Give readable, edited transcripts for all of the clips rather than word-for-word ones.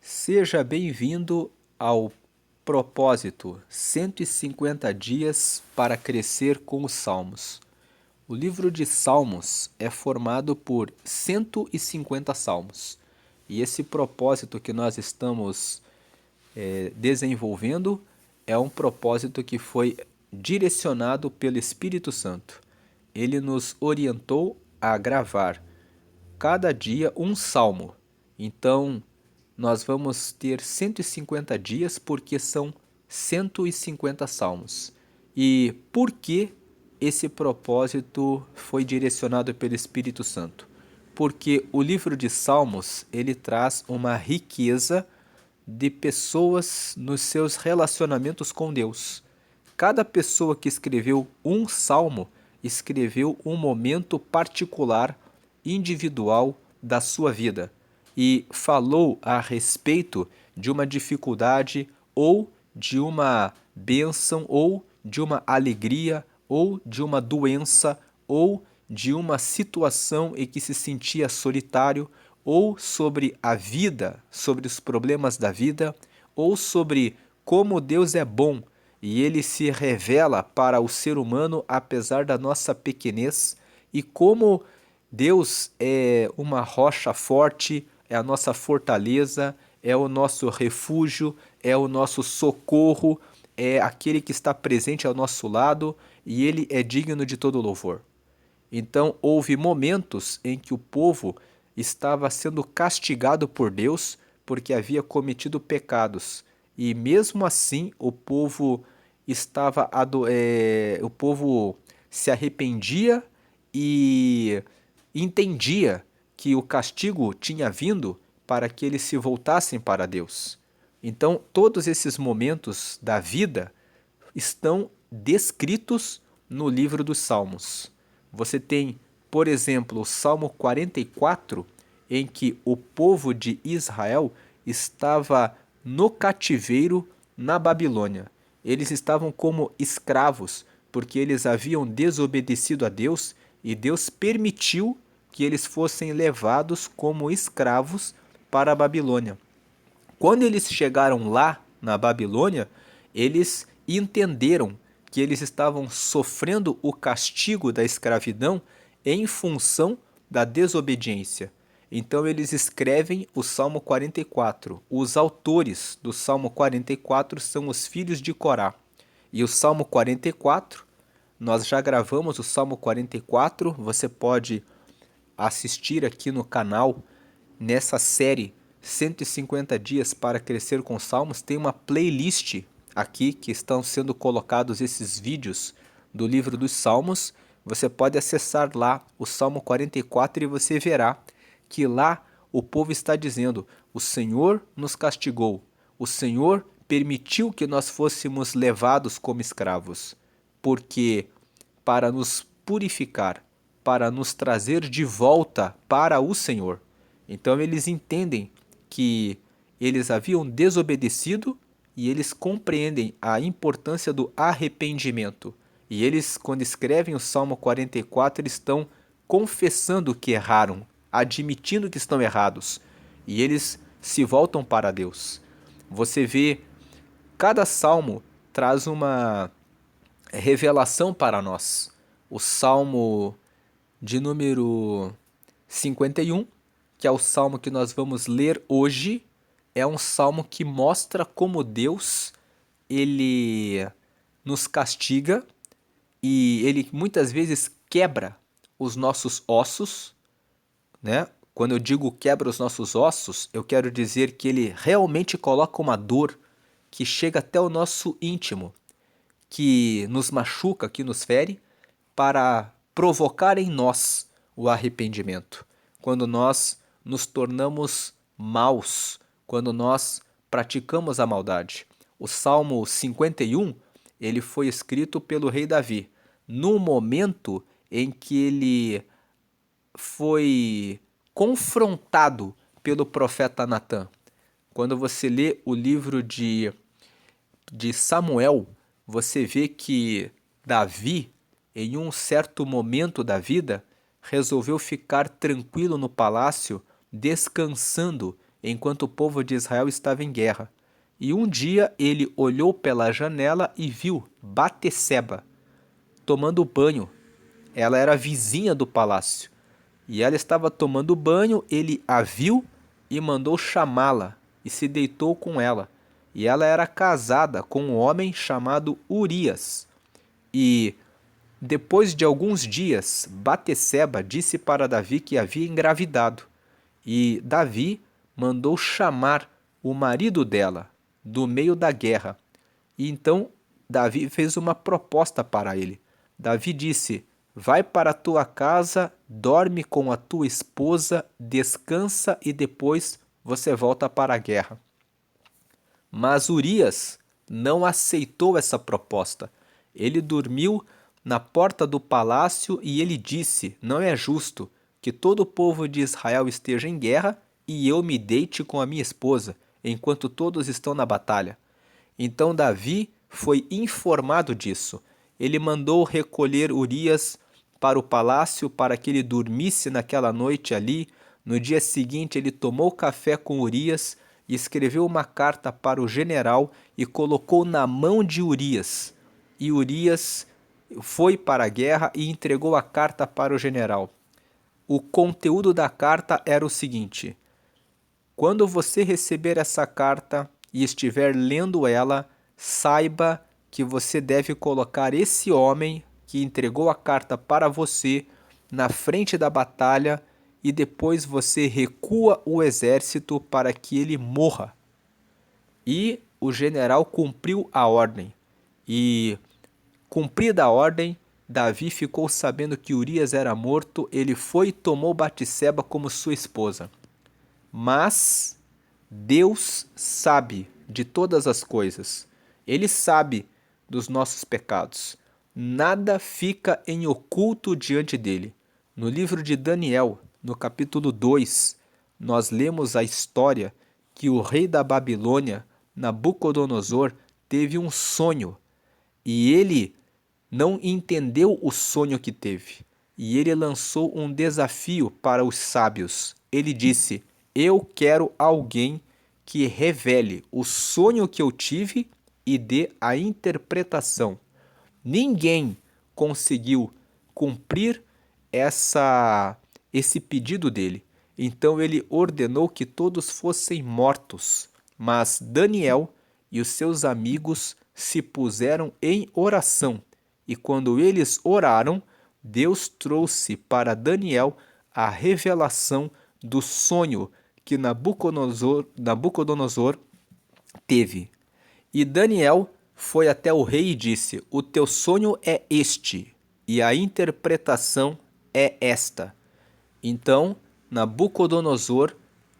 Seja bem-vindo ao Propósito 150 dias para crescer com os Salmos. O livro de Salmos é formado por 150 salmos. E esse propósito que nós estamos desenvolvendo é um propósito que foi direcionado pelo Espírito Santo. Ele nos orientou a gravar cada dia um salmo. Então, nós vamos ter 150 dias porque são 150 salmos. E por que esse propósito foi direcionado pelo Espírito Santo? Porque o livro de Salmos, ele traz uma riqueza de pessoas nos seus relacionamentos com Deus. Cada pessoa que escreveu um salmo escreveu um momento particular, individual da sua vida e falou a respeito de uma dificuldade ou de uma bênção ou de uma alegria ou de uma doença ou de uma situação em que se sentia solitário ou sobre a vida, sobre os problemas da vida ou sobre como Deus é bom e ele se revela para o ser humano apesar da nossa pequenez e como Deus é uma rocha forte, é a nossa fortaleza, é o nosso refúgio, é o nosso socorro, é aquele que está presente ao nosso lado e ele é digno de todo louvor. Então, houve momentos em que o povo estava sendo castigado por Deus porque havia cometido pecados. E mesmo assim, o povo se arrependia e entendia que o castigo tinha vindo para que eles se voltassem para Deus. Então, todos esses momentos da vida estão descritos no livro dos Salmos. Você tem, por exemplo, o Salmo 44, em que o povo de Israel estava no cativeiro na Babilônia. Eles estavam como escravos, porque eles haviam desobedecido a Deus e Deus permitiu que eles fossem levados como escravos para a Babilônia. Quando eles chegaram lá na Babilônia, eles entenderam que eles estavam sofrendo o castigo da escravidão em função da desobediência. Então eles escrevem o Salmo 44. Os autores do Salmo 44 são os filhos de Corá. E o Salmo 44, nós já gravamos o Salmo 44, você pode assistir aqui no canal, nessa série 150 dias para crescer com salmos, tem uma playlist aqui que estão sendo colocados esses vídeos do livro dos Salmos. Você pode acessar lá o Salmo 44 e você verá que lá o povo está dizendo: o Senhor nos castigou, o Senhor permitiu que nós fôssemos levados como escravos, porque para nos purificar, para nos trazer de volta para o Senhor. Então eles entendem que eles haviam desobedecido e eles compreendem a importância do arrependimento. E eles, quando escrevem o Salmo 44, eles estão confessando que erraram, admitindo que estão errados. E eles se voltam para Deus. Você vê, cada salmo traz uma revelação para nós. O Salmo de número 51, que é o salmo que nós vamos ler hoje, é um salmo que mostra como Deus ele nos castiga e ele muitas vezes quebra os nossos ossos, né? Quando eu digo quebra os nossos ossos, eu quero dizer que ele realmente coloca uma dor que chega até o nosso íntimo, que nos machuca, que nos fere, para provocar em nós o arrependimento. Quando nós nos tornamos maus, quando nós praticamos a maldade. O Salmo 51, ele foi escrito pelo rei Davi, no momento em que ele foi confrontado pelo profeta Natã. Quando você lê o livro de Samuel, você vê que Davi, em um certo momento da vida, resolveu ficar tranquilo no palácio, descansando enquanto o povo de Israel estava em guerra. E um dia ele olhou pela janela e viu Batesseba tomando banho. Ela era vizinha do palácio. E ela estava tomando banho, ele a viu e mandou chamá-la e se deitou com ela. E ela era casada com um homem chamado Urias. E depois de alguns dias, Batesseba disse para Davi que havia engravidado. E Davi mandou chamar o marido dela do meio da guerra. E então Davi fez uma proposta para ele. Davi disse: vai para a tua casa, dorme com a tua esposa, descansa e depois você volta para a guerra. Mas Urias não aceitou essa proposta. Ele dormiu na porta do palácio e ele disse: não é justo que todo o povo de Israel esteja em guerra e eu me deite com a minha esposa, enquanto todos estão na batalha. Então Davi foi informado disso. Ele mandou recolher Urias para o palácio para que ele dormisse naquela noite ali. No dia seguinte, ele tomou café com Urias e escreveu uma carta para o general e colocou na mão de Urias. E Urias foi para a guerra e entregou a carta para o general. O conteúdo da carta era o seguinte: quando você receber essa carta e estiver lendo ela, saiba que você deve colocar esse homem que entregou a carta para você na frente da batalha e depois você recua o exército para que ele morra. E o general cumpriu a ordem. E, cumprida a ordem, Davi ficou sabendo que Urias era morto, ele foi e tomou Batisseba como sua esposa. Mas Deus sabe de todas as coisas. Ele sabe dos nossos pecados. Nada fica em oculto diante dele. No livro de Daniel, no capítulo 2, nós lemos a história que o rei da Babilônia, Nabucodonosor, teve um sonho e ele não entendeu o sonho que teve. E ele lançou um desafio para os sábios. Ele disse: eu quero alguém que revele o sonho que eu tive e dê a interpretação. Ninguém conseguiu cumprir esse pedido dele. Então ele ordenou que todos fossem mortos. Mas Daniel e os seus amigos se puseram em oração. E quando eles oraram, Deus trouxe para Daniel a revelação do sonho que Nabucodonosor teve. E Daniel foi até o rei e disse: o teu sonho é este, e a interpretação é esta. Então Nabucodonosor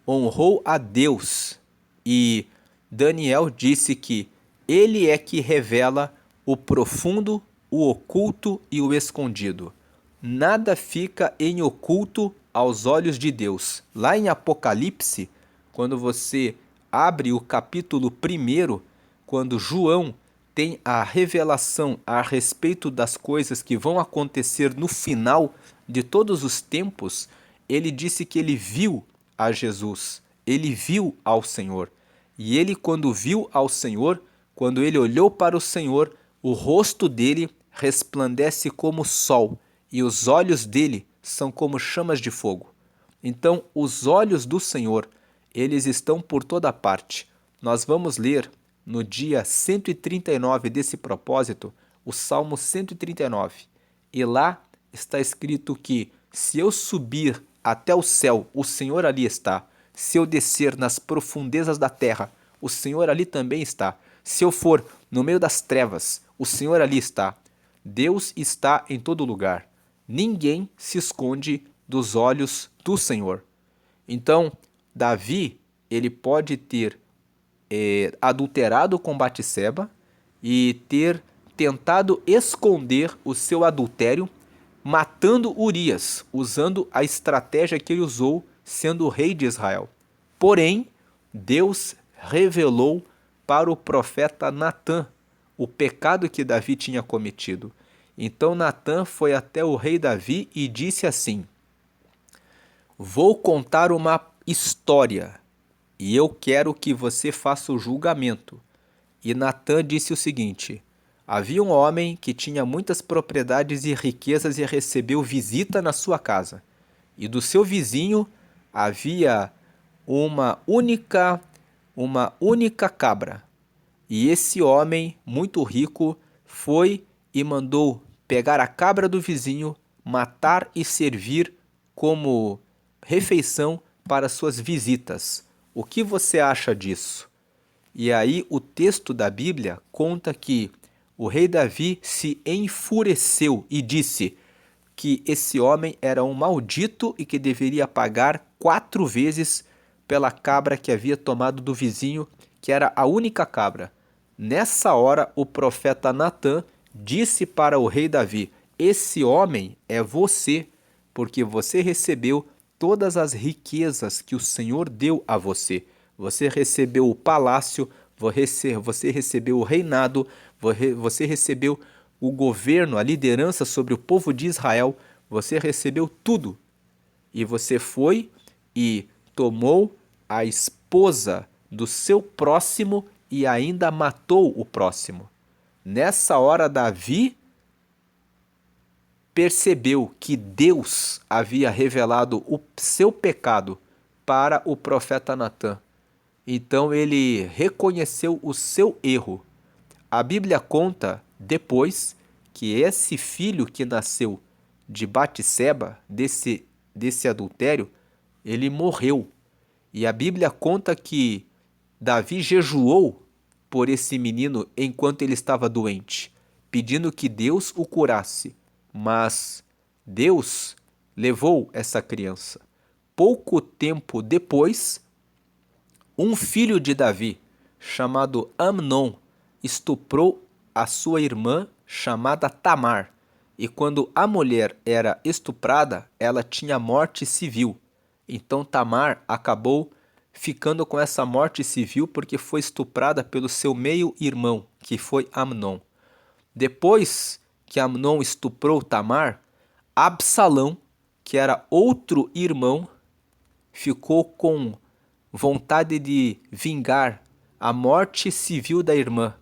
honrou a Deus, e Daniel disse que ele é que revela o profundo, o oculto e o escondido. Nada fica em oculto aos olhos de Deus. Lá em Apocalipse, quando você abre o capítulo 1, quando João tem a revelação a respeito das coisas que vão acontecer no final de todos os tempos, ele disse que ele viu a Jesus, ele viu ao Senhor. E ele, quando viu ao Senhor, quando ele olhou para o Senhor, o rosto dele resplandece como o sol e os olhos dele são como chamas de fogo. Então, os olhos do Senhor, eles estão por toda parte. Nós vamos ler no dia 139 desse propósito, o Salmo 139. E lá está escrito que se eu subir até o céu, o Senhor ali está. Se eu descer nas profundezas da terra, o Senhor ali também está. Se eu for no meio das trevas, o Senhor ali está. Deus está em todo lugar. Ninguém se esconde dos olhos do Senhor. Então, Davi, ele pode ter adulterado com Batisseba e ter tentado esconder o seu adultério, matando Urias, usando a estratégia que ele usou sendo o rei de Israel. Porém, Deus revelou para o profeta Natã o pecado que Davi tinha cometido. Então Natã foi até o rei Davi e disse assim: vou contar uma história e eu quero que você faça o julgamento. E Natã disse o seguinte: havia um homem que tinha muitas propriedades e riquezas e recebeu visita na sua casa. E do seu vizinho havia uma única uma única cabra. E esse homem muito rico foi e mandou pegar a cabra do vizinho, matar e servir como refeição para suas visitas. O que você acha disso? E aí o texto da Bíblia conta que o rei Davi se enfureceu e disse que esse homem era um maldito e que deveria pagar 4 vezes pela cabra que havia tomado do vizinho, que era a única cabra. Nessa hora, o profeta Natã disse para o rei Davi: esse homem é você, porque você recebeu todas as riquezas que o Senhor deu a você. Você recebeu o palácio, você recebeu o reinado, você recebeu o governo, a liderança sobre o povo de Israel, você recebeu tudo. E você foi e tomou a esposa do seu próximo e ainda matou o próximo. Nessa hora, Davi percebeu que Deus havia revelado o seu pecado para o profeta Natã. Então ele reconheceu o seu erro. A Bíblia conta depois que esse filho que nasceu de Batseba, desse adultério, ele morreu. E a Bíblia conta que Davi jejuou por esse menino enquanto ele estava doente, pedindo que Deus o curasse. Mas Deus levou essa criança. Pouco tempo depois, um filho de Davi, chamado Amnon, estuprou a sua irmã, chamada Tamar. E quando a mulher era estuprada, ela tinha morte civil. Então Tamar acabou ficando com essa morte civil porque foi estuprada pelo seu meio-irmão, que foi Amnon. Depois que Amnon estuprou Tamar, Absalão, que era outro irmão, ficou com vontade de vingar a morte civil da irmã.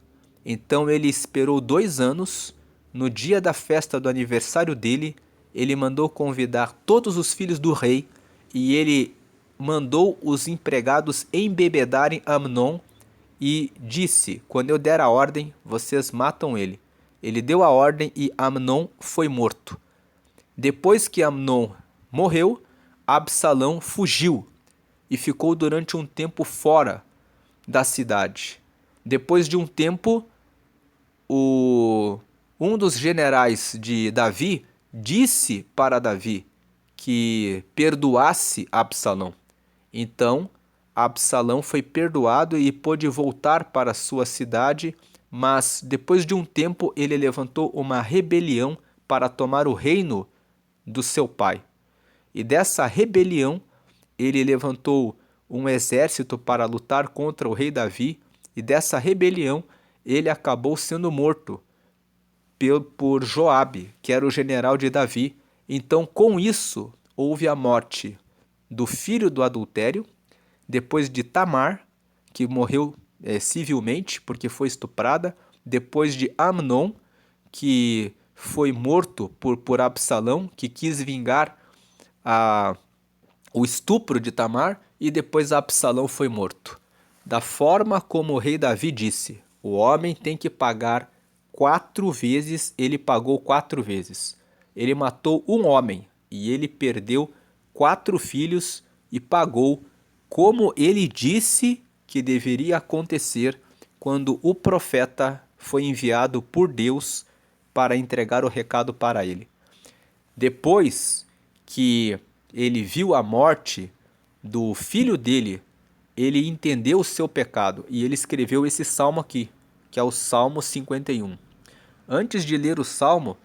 Então ele esperou 2 anos. No dia da festa do aniversário dele, ele mandou convidar todos os filhos do rei e ele mandou os empregados embebedarem Amnon e disse: quando eu der a ordem, vocês matam ele. Ele deu a ordem e Amnon foi morto. Depois que Amnon morreu, Absalão fugiu e ficou durante um tempo fora da cidade. Depois de um tempo, um dos generais de Davi disse para Davi que perdoasse Absalão. Então, Absalão foi perdoado e pôde voltar para sua cidade, mas depois de um tempo ele levantou uma rebelião para tomar o reino do seu pai. E dessa rebelião, ele levantou um exército para lutar contra o rei Davi, e dessa rebelião ele acabou sendo morto por Joabe, que era o general de Davi. Então, com isso, houve a morte do filho do adultério, depois de Tamar, que morreu civilmente porque foi estuprada, depois de Amnon, que foi morto por Absalão, que quis vingar o estupro de Tamar, e depois Absalão foi morto. Da forma como o rei Davi disse, o homem tem que pagar 4 vezes, ele pagou 4 vezes. Ele matou um homem e ele perdeu 4 filhos e pagou como ele disse que deveria acontecer quando o profeta foi enviado por Deus para entregar o recado para ele. Depois que ele viu a morte do filho dele, ele entendeu o seu pecado e ele escreveu esse salmo aqui, que é o Salmo 51. Antes de ler o salmo,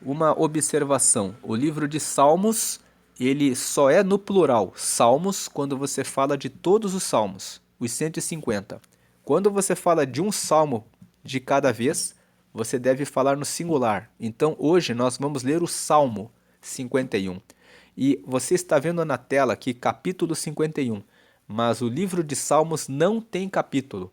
uma observação: o livro de Salmos, ele só é no plural, salmos, quando você fala de todos os salmos, os 150. Quando você fala de um salmo de cada vez, você deve falar no singular. Então hoje nós vamos ler o Salmo 51. E você está vendo na tela aqui capítulo 51, mas o livro de Salmos não tem capítulo,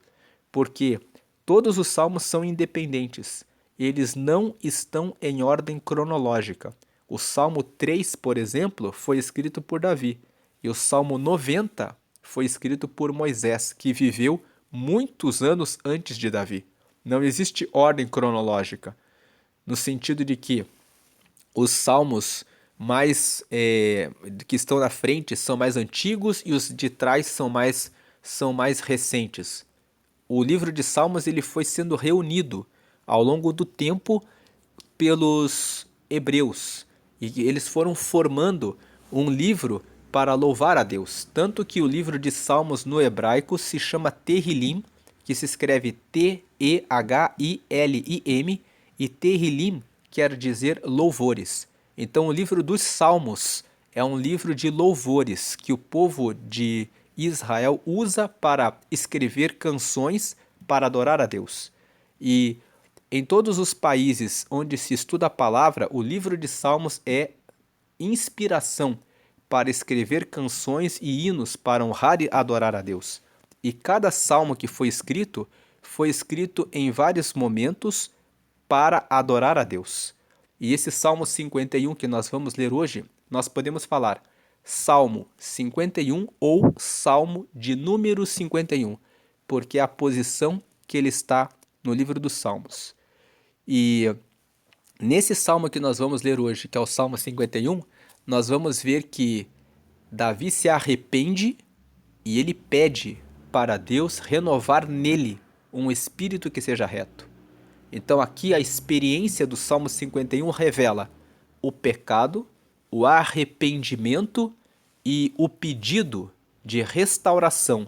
porque todos os salmos são independentes. Eles não estão em ordem cronológica. O Salmo 3, por exemplo, foi escrito por Davi, e o Salmo 90 foi escrito por Moisés, que viveu muitos anos antes de Davi. Não existe ordem cronológica, no sentido de que os salmos que estão na frente são mais antigos e os de trás são mais recentes. O livro de Salmos ele foi sendo reunido ao longo do tempo pelos hebreus e eles foram formando um livro para louvar a Deus. Tanto que o livro de Salmos no hebraico se chama Tehillim, que se escreve T-E-H-I-L-I-M, e Tehillim quer dizer louvores. Então o livro dos Salmos é um livro de louvores que o povo de Israel usa para escrever canções para adorar a Deus. E em todos os países onde se estuda a palavra, o livro de Salmos é inspiração para escrever canções e hinos para honrar e adorar a Deus. E cada salmo que foi escrito em vários momentos para adorar a Deus. E esse Salmo 51 que nós vamos ler hoje, nós podemos falar Salmo 51 ou Salmo de número 51, porque é a posição que ele está no livro dos Salmos. E nesse salmo que nós vamos ler hoje, que é o Salmo 51, nós vamos ver que Davi se arrepende e ele pede para Deus renovar nele um espírito que seja reto. Então aqui a experiência do Salmo 51 revela o pecado, o arrependimento e o pedido de restauração,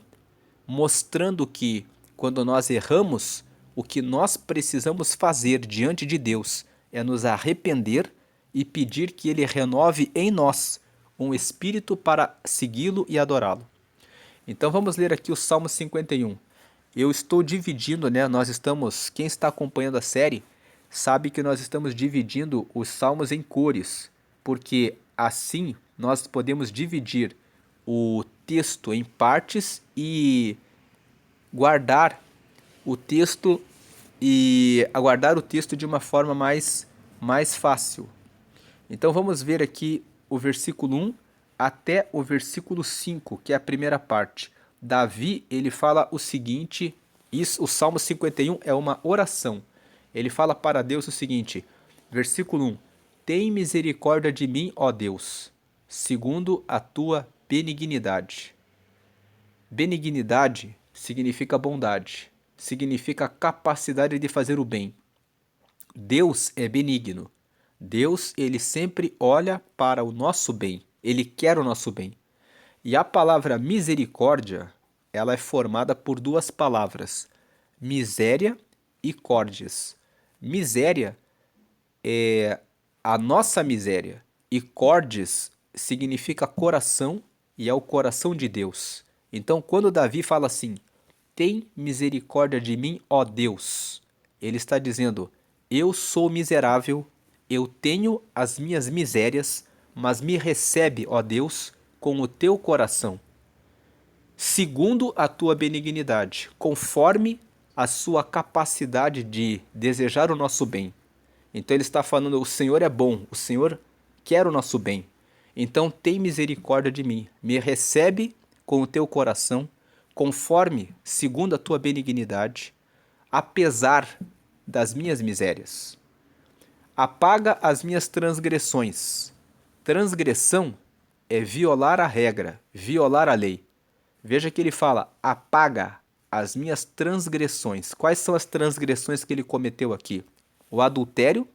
mostrando que quando nós erramos, o que nós precisamos fazer diante de Deus é nos arrepender e pedir que Ele renove em nós um espírito para segui-lo e adorá-lo. Então vamos ler aqui o Salmo 51. Eu estou dividindo, né? Quem está acompanhando a série sabe que nós estamos dividindo os salmos em cores, porque assim nós podemos dividir o texto em partes e guardar o texto aguardar o texto de uma forma mais fácil. Então vamos ver aqui o versículo 1 até o versículo 5, que é a primeira parte. Davi, ele fala o seguinte, o Salmo 51 é uma oração. Ele fala para Deus o seguinte, versículo 1: Tem misericórdia de mim, ó Deus, segundo a tua benignidade. Benignidade significa bondade, significa capacidade de fazer o bem. Deus é benigno. Deus, ele sempre olha para o nosso bem. Ele quer o nosso bem. E a palavra misericórdia, ela é formada por duas palavras, miséria e córdias. Miséria é a nossa miséria e córdias significa coração e é o coração de Deus. Então, quando Davi fala assim, tem misericórdia de mim, ó Deus, ele está dizendo, eu sou miserável, eu tenho as minhas misérias, mas me recebe, ó Deus, com o teu coração, segundo a tua benignidade, conforme a sua capacidade de desejar o nosso bem. Então ele está falando, o Senhor é bom, o Senhor quer o nosso bem. Então tem misericórdia de mim, me recebe com o teu coração, conforme, segundo a tua benignidade, apesar das minhas misérias. Apaga as minhas transgressões. Transgressão é violar a regra, violar a lei. Veja que ele fala, apaga as minhas transgressões. Quais são as transgressões que ele cometeu aqui? O adultério,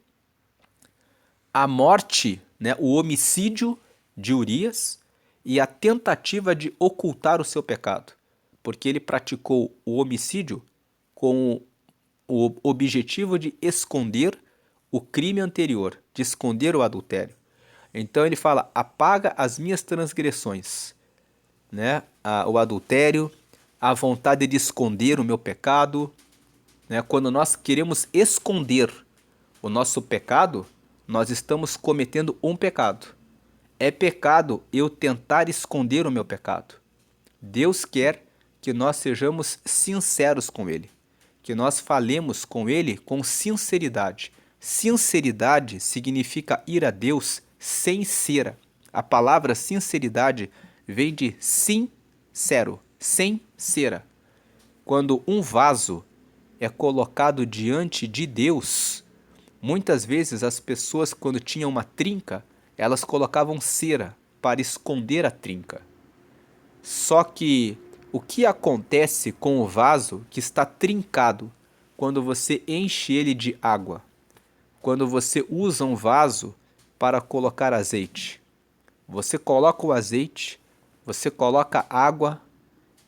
a morte, né, o homicídio de Urias e a tentativa de ocultar o seu pecado. Porque ele praticou o homicídio com o objetivo de esconder o crime anterior, de esconder o adultério. Então ele fala, apaga as minhas transgressões, né? O adultério, a vontade de esconder o meu pecado, né? Quando nós queremos esconder o nosso pecado, nós estamos cometendo um pecado. É pecado eu tentar esconder o meu pecado. Deus quer que nós sejamos sinceros com Ele, que nós falemos com Ele com sinceridade. Sinceridade significa ir a Deus sem cera. A palavra sinceridade vem de sincero, sem cera. Quando um vaso é colocado diante de Deus, muitas vezes as pessoas, quando tinham uma trinca, elas colocavam cera para esconder a trinca. Só que o que acontece com o vaso que está trincado quando você enche ele de água? Quando você usa um vaso para colocar azeite. Você coloca o azeite, você coloca água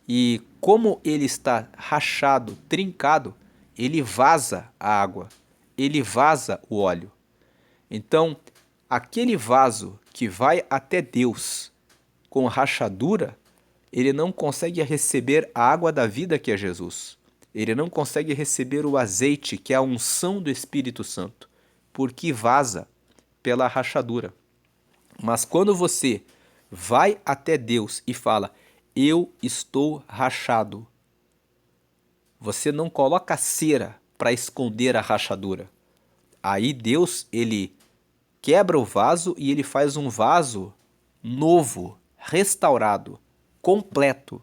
e como ele está rachado, trincado, ele vaza a água, ele vaza o óleo. Então, aquele vaso que vai até Deus com rachadura, ele não consegue receber a água da vida que é Jesus. Ele não consegue receber o azeite que é a unção do Espírito Santo, porque vaza pela rachadura. Mas quando você vai até Deus e fala, eu estou rachado, você não coloca cera para esconder a rachadura. Aí Deus, ele quebra o vaso e ele faz um vaso novo, restaurado, completo,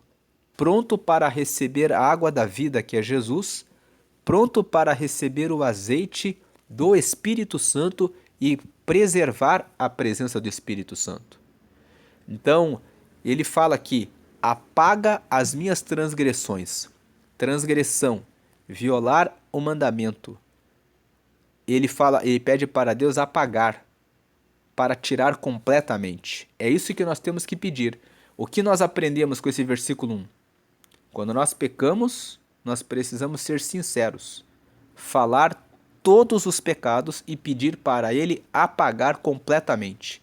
pronto para receber a água da vida que é Jesus, pronto para receber o azeite do Espírito Santo e preservar a presença do Espírito Santo. Então, ele fala aqui, apaga as minhas transgressões. Transgressão, violar o mandamento. Ele pede para Deus apagar, para tirar completamente. É isso que nós temos que pedir. O que nós aprendemos com esse versículo 1? Quando nós pecamos, nós precisamos ser sinceros, falar todos os pecados e pedir para Ele apagar completamente.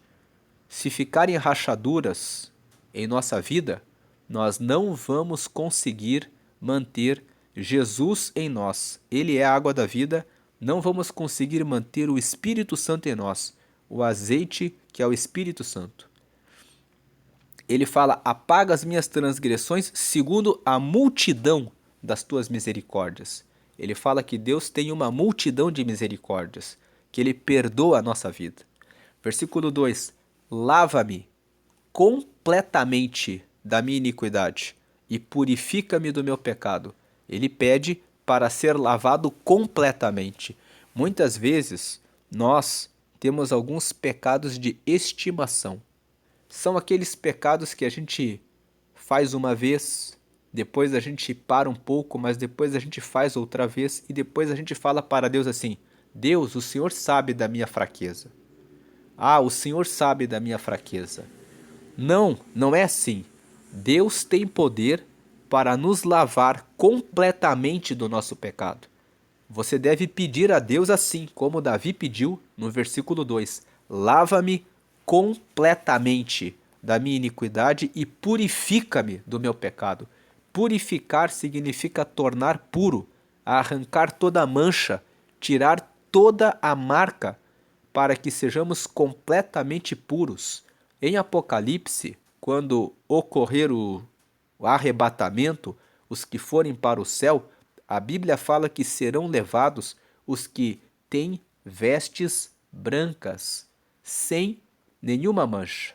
Se ficarem rachaduras em nossa vida, nós não vamos conseguir manter Jesus em nós. Ele é a água da vida, não vamos conseguir manter o Espírito Santo em nós, o azeite que é o Espírito Santo. Ele fala, apaga as minhas transgressões segundo a multidão das tuas misericórdias. Ele fala que Deus tem uma multidão de misericórdias, que Ele perdoa a nossa vida. Versículo 2, lava-me completamente da minha iniquidade e purifica-me do meu pecado. Ele pede para ser lavado completamente. Muitas vezes nós temos alguns pecados de estimação. São aqueles pecados que a gente faz uma vez, depois a gente para um pouco, mas depois a gente faz outra vez e depois a gente fala para Deus assim, Deus, o Senhor sabe da minha fraqueza. Ah, o Senhor sabe da minha fraqueza. Não, não é assim. Deus tem poder para nos lavar completamente do nosso pecado. Você deve pedir a Deus assim, como Davi pediu no versículo 2, lava-me completamente da minha iniquidade e purifica-me do meu pecado. Purificar significa tornar puro, arrancar toda a mancha, tirar toda a marca, para que sejamos completamente puros. Em Apocalipse, quando ocorrer o arrebatamento, os que forem para o céu, a Bíblia fala que serão levados os que têm vestes brancas, sem nenhuma mancha.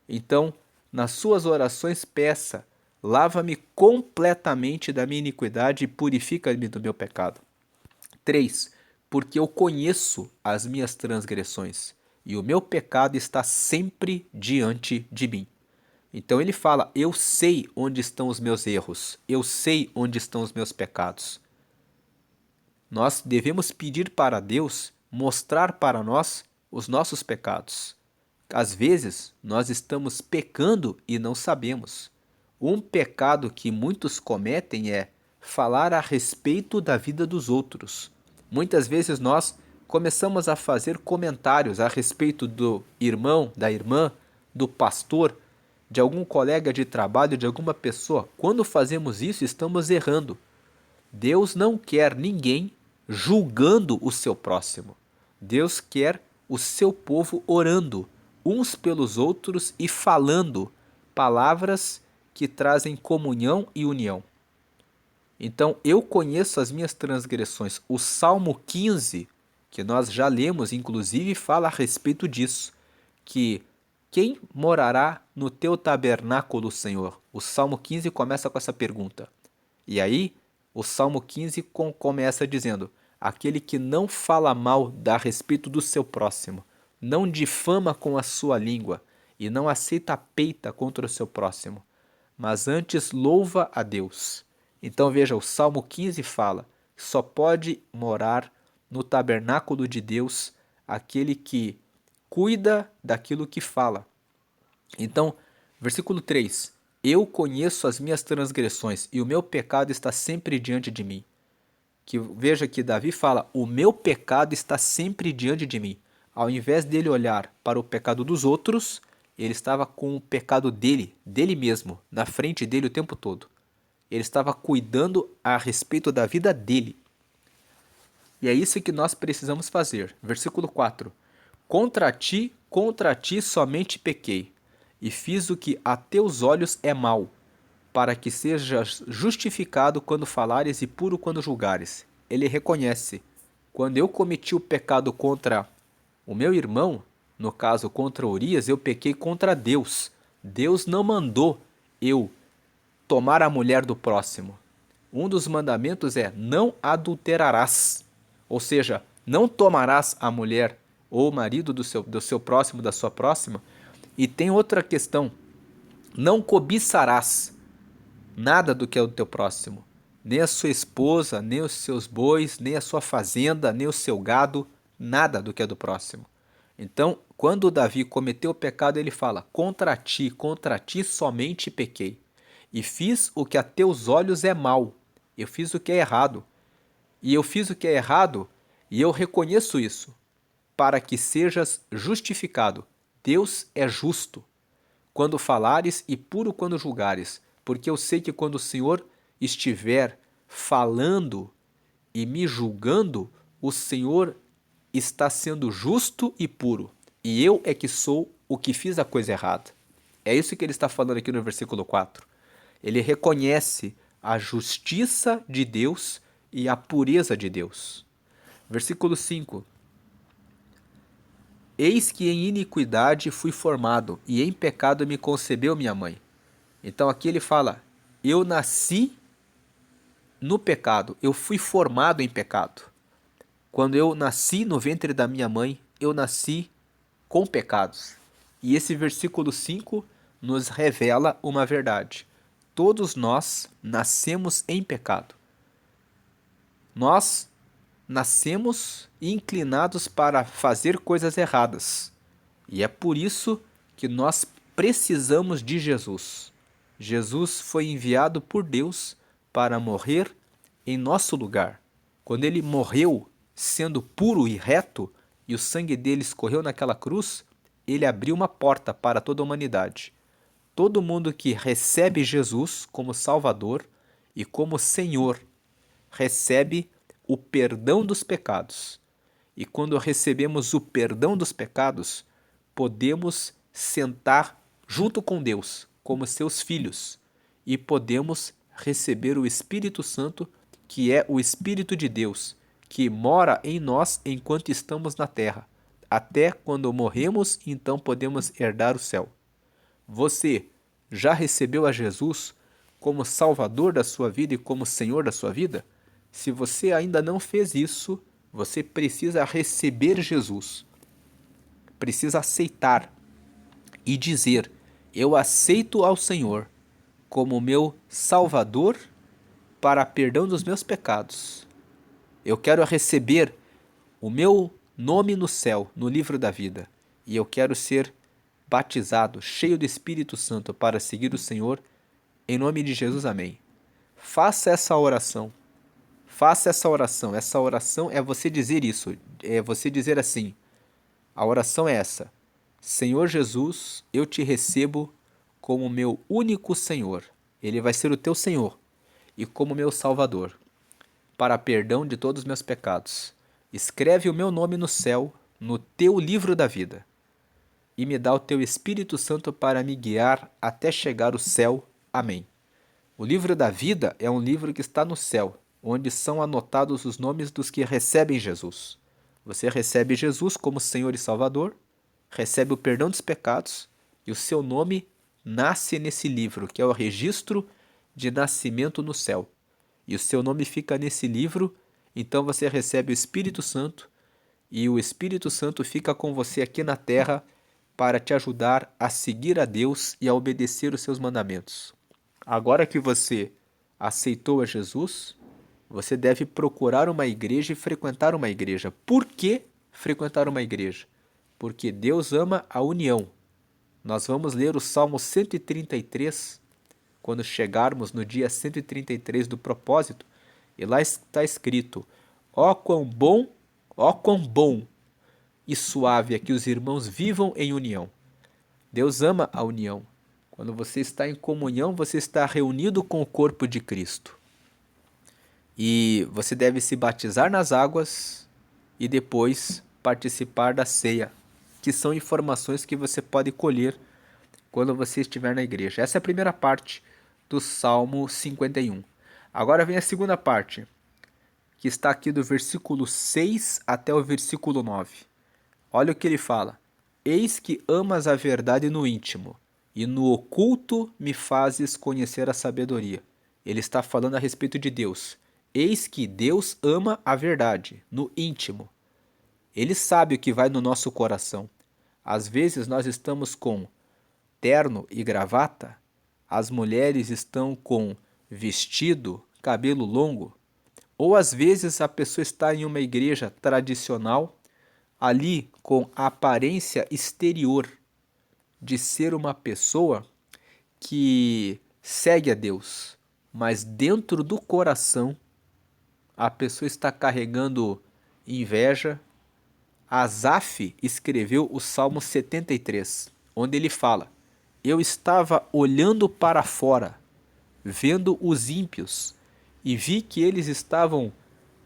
Então, nas suas orações, peça, lava-me completamente da minha iniquidade e purifica-me do meu pecado. 3. Porque eu conheço as minhas transgressões e o meu pecado está sempre diante de mim. Então ele fala, eu sei onde estão os meus erros, eu sei onde estão os meus pecados. Nós devemos pedir para Deus mostrar para nós os nossos pecados. Às vezes, nós estamos pecando e não sabemos. Um pecado que muitos cometem é falar a respeito da vida dos outros. Muitas vezes nós começamos a fazer comentários a respeito do irmão, da irmã, do pastor, de algum colega de trabalho, de alguma pessoa. Quando fazemos isso, estamos errando. Deus não quer ninguém julgando o seu próximo. Deus quer o seu povo orando uns pelos outros e falando palavras que trazem comunhão e união. Então, eu conheço as minhas transgressões. O Salmo 15, que nós já lemos, inclusive, fala a respeito disso, que quem morará no teu tabernáculo, Senhor? O Salmo 15 começa com essa pergunta. E aí, o Salmo 15 começa dizendo: aquele que não fala mal a respeito do seu próximo, não difama com a sua língua e não aceita peita contra o seu próximo, mas antes louva a Deus. Então veja, o Salmo 15 fala: só pode morar no tabernáculo de Deus aquele que cuida daquilo que fala. Então, versículo 3: eu conheço as minhas transgressões e o meu pecado está sempre diante de mim. Que veja que Davi fala: o meu pecado está sempre diante de mim. Ao invés dele olhar para o pecado dos outros, ele estava com o pecado dele mesmo, na frente dele o tempo todo. Ele estava cuidando a respeito da vida dele. E é isso que nós precisamos fazer. Versículo 4: contra ti somente pequei, e fiz o que a teus olhos é mal, para que sejas justificado quando falares e puro quando julgares. Ele reconhece: quando eu cometi o pecado contra o meu irmão, no caso contra Urias, eu pequei contra Deus. Deus não mandou eu tomar a mulher do próximo. Um dos mandamentos é: não adulterarás. Ou seja, não tomarás a mulher ou o marido do seu próximo, da sua próxima. E tem outra questão: não cobiçarás nada do que é do teu próximo. Nem a sua esposa, nem os seus bois, nem a sua fazenda, nem o seu gado, nada do que é do próximo. Então, quando Davi cometeu o pecado, ele fala: contra ti somente pequei, e fiz o que a teus olhos é mal. Eu fiz o que é errado. E eu fiz o que é errado, e eu reconheço isso, para que sejas justificado. Deus é justo quando falares e puro quando julgares, porque eu sei que quando o Senhor estiver falando e me julgando, o Senhor está sendo justo e puro, e eu é que sou o que fiz a coisa errada. É isso que ele está falando aqui no versículo 4. Ele reconhece a justiça de Deus e a pureza de Deus. Versículo 5: eis que em iniquidade fui formado, e em pecado me concebeu minha mãe. Então aqui ele fala: eu nasci no pecado, eu fui formado em pecado. Quando eu nasci no ventre da minha mãe, eu nasci com pecados. E esse versículo 5 nos revela uma verdade: todos nós nascemos em pecado. Nós nascemos inclinados para fazer coisas erradas. E é por isso que nós precisamos de Jesus. Jesus foi enviado por Deus para morrer em nosso lugar. Quando ele morreu sendo puro e reto, e o sangue dele escorreu naquela cruz, ele abriu uma porta para toda a humanidade. Todo mundo que recebe Jesus como Salvador e como Senhor recebe o perdão dos pecados. E quando recebemos o perdão dos pecados, podemos sentar junto com Deus, como seus filhos, e podemos receber o Espírito Santo, que é o Espírito de Deus, que mora em nós enquanto estamos na terra. Até quando morremos, então podemos herdar o céu. Você já recebeu a Jesus como Salvador da sua vida e como Senhor da sua vida? Se você ainda não fez isso, você precisa receber Jesus. Precisa aceitar e dizer: eu aceito ao Senhor como meu Salvador para perdão dos meus pecados. Eu quero receber o meu nome no céu, no livro da vida. E eu quero ser batizado, cheio do Espírito Santo para seguir o Senhor. Em nome de Jesus, amém. Faça essa oração. Faça essa oração. Essa oração é você dizer isso. É você dizer assim. A oração é essa: Senhor Jesus, eu te recebo como meu único Senhor. Ele vai ser o teu Senhor e como meu Salvador, para perdão de todos os meus pecados. Escreve o meu nome no céu, no teu livro da vida, e me dá o teu Espírito Santo para me guiar até chegar ao céu. Amém. O livro da vida é um livro que está no céu, onde são anotados os nomes dos que recebem Jesus. Você recebe Jesus como Senhor e Salvador, recebe o perdão dos pecados e o seu nome nasce nesse livro, que é o registro de nascimento no céu. E o seu nome fica nesse livro, então você recebe o Espírito Santo e o Espírito Santo fica com você aqui na terra para te ajudar a seguir a Deus e a obedecer os seus mandamentos. Agora que você aceitou a Jesus, você deve procurar uma igreja e frequentar uma igreja. Por que frequentar uma igreja? Porque Deus ama a união. Nós vamos ler o Salmo 133, quando chegarmos no dia 133 do propósito, e lá está escrito: ó quão bom e suave é que os irmãos vivam em união. Deus ama a união. Quando você está em comunhão, você está reunido com o corpo de Cristo. E você deve se batizar nas águas e depois participar da ceia, que são informações que você pode colher quando você estiver na igreja. Essa é a primeira parte do Salmo 51. Agora vem a segunda parte, que está aqui do versículo 6 até o versículo 9. Olha o que ele fala: eis que amas a verdade no íntimo, e no oculto me fazes conhecer a sabedoria. Ele está falando a respeito de Deus. Eis que Deus ama a verdade no íntimo. Ele sabe o que vai no nosso coração. Às vezes nós estamos com terno e gravata, as mulheres estão com vestido, cabelo longo, ou às vezes a pessoa está em uma igreja tradicional, ali com a aparência exterior de ser uma pessoa que segue a Deus, mas dentro do coração a pessoa está carregando inveja. Asaf escreveu o Salmo 73, onde ele fala: eu estava olhando para fora, vendo os ímpios, e vi que eles estavam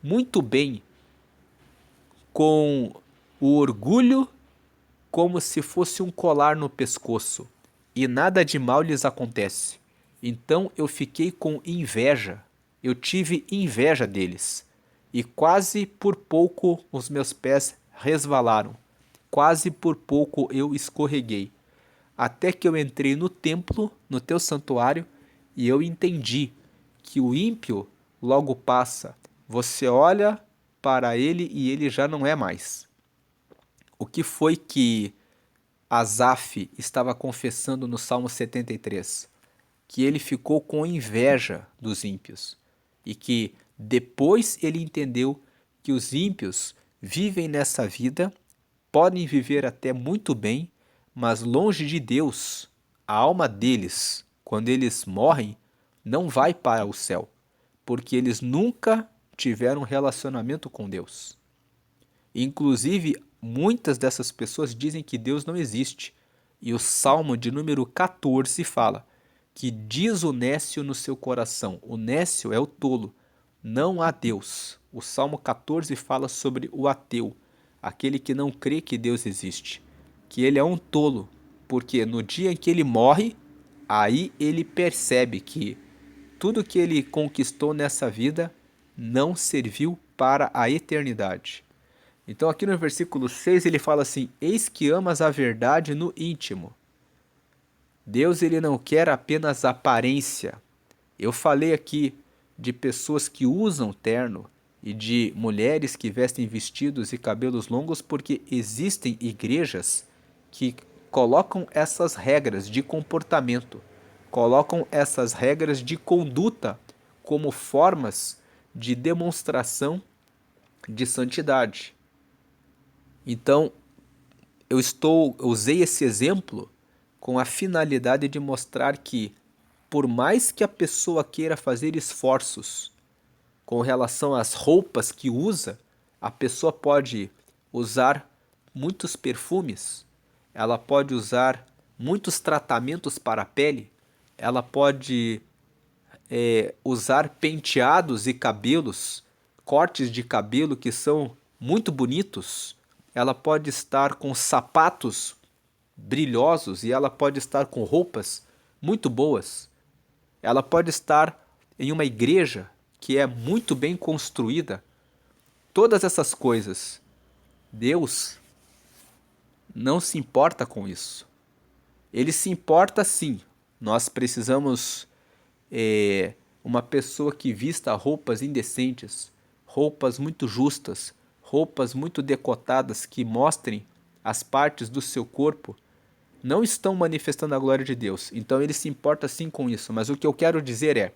muito bem, com o orgulho como se fosse um colar no pescoço, e nada de mal lhes acontece. Então eu fiquei com inveja, eu tive inveja deles, e quase por pouco os meus pés resvalaram, quase por pouco eu escorreguei, até que eu entrei no templo, no teu santuário, e eu entendi que o ímpio logo passa, você olha para ele e ele já não é mais. O que foi que Asaf estava confessando no Salmo 73? Que ele ficou com inveja dos ímpios e que depois ele entendeu que os ímpios vivem nessa vida, podem viver até muito bem, mas longe de Deus. A alma deles, quando eles morrem, não vai para o céu, porque eles nunca tiveram um relacionamento com Deus. Inclusive, muitas dessas pessoas dizem que Deus não existe. E o Salmo de número 14 fala que diz o nécio no seu coração. O nécio é o tolo, não há Deus. O Salmo 14 fala sobre o ateu, aquele que não crê que Deus existe, que ele é um tolo, porque no dia em que ele morre, aí ele percebe que tudo que ele conquistou nessa vida não serviu para a eternidade. Então aqui no versículo 6 ele fala assim: eis que amas a verdade no íntimo. Deus ele não quer apenas aparência. Eu falei aqui de pessoas que usam terno e de mulheres que vestem vestidos e cabelos longos porque existem igrejas que colocam essas regras de comportamento, colocam essas regras de conduta como formas de demonstração de santidade. Então, usei esse exemplo com a finalidade de mostrar que, por mais que a pessoa queira fazer esforços com relação às roupas que usa, a pessoa pode usar muitos perfumes, ela pode usar muitos tratamentos para a pele, ela pode usar penteados e cabelos, cortes de cabelo que são muito bonitos, ela pode estar com sapatos brilhosos e ela pode estar com roupas muito boas. ela pode estar em uma igreja que é muito bem construída. Todas essas coisas, Deus não se importa com isso. Ele se importa sim. Nós precisamos uma pessoa que vista roupas indecentes, roupas muito justas, roupas muito decotadas que mostrem as partes do seu corpo, não estão manifestando a glória de Deus. Então ele se importa sim com isso. Mas o que eu quero dizer é,